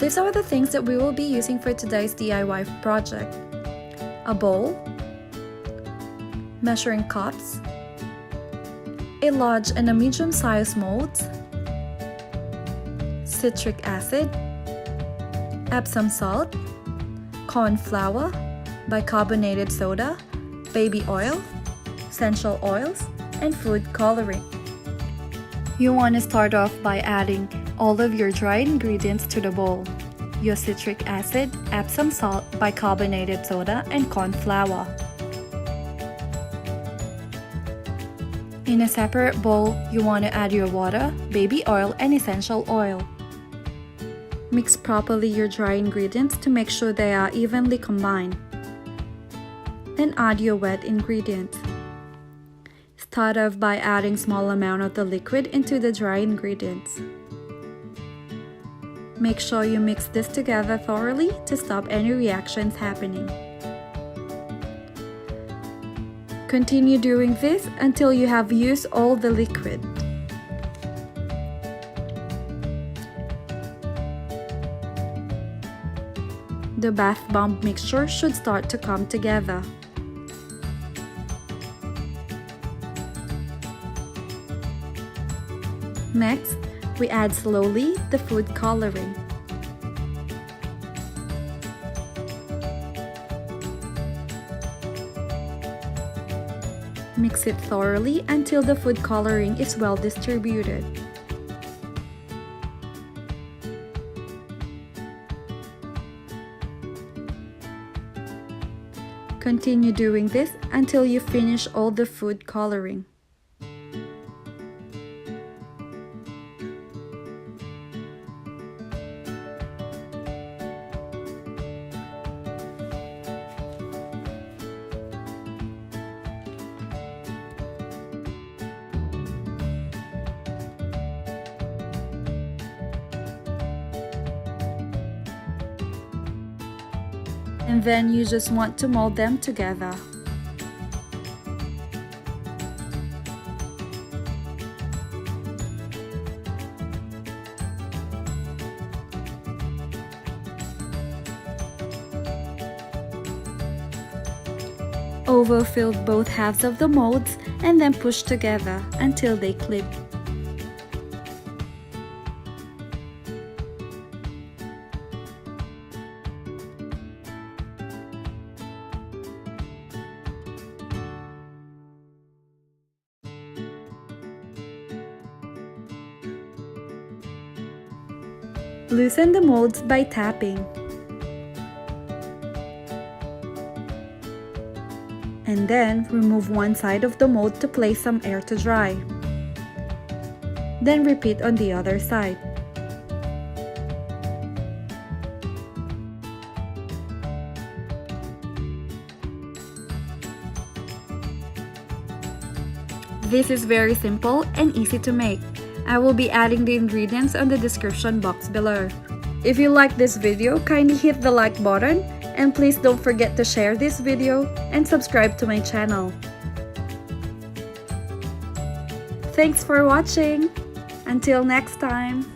These are the things that we will be using for today's DIY project. A bowl, measuring cups, a large and a medium-sized mold, citric acid, Epsom salt, corn flour, bicarbonated soda, baby oil, essential oils, and food coloring. You want to start off by adding all of your dry ingredients to the bowl: your citric acid, Epsom salt, bicarbonated soda, and corn flour. In a separate bowl, you want to add your water, baby oil, and essential oil. Mix properly your dry ingredients to make sure they are evenly combined. Then add your wet ingredients. Start off by adding small amount of the liquid into the dry ingredients. Make sure you mix this together thoroughly to stop any reactions happening. Continue doing this until you have used all the liquid. The bath bomb mixture should start to come together. Next, we add slowly the food coloring. Mix it thoroughly until the food coloring is well distributed. Continue doing this until you finish all the food coloring. And then you just want to mold them together. Overfill both halves of the molds and then push together until they clip. Loosen the molds by tapping. And then remove one side of the mold to place some air to dry. Then repeat on the other side. This is very simple and easy to make. I will be adding the ingredients on the description box below. If you like this video, kindly hit the like button and please don't forget to share this video and subscribe to my channel. Thanks for watching! Until next time!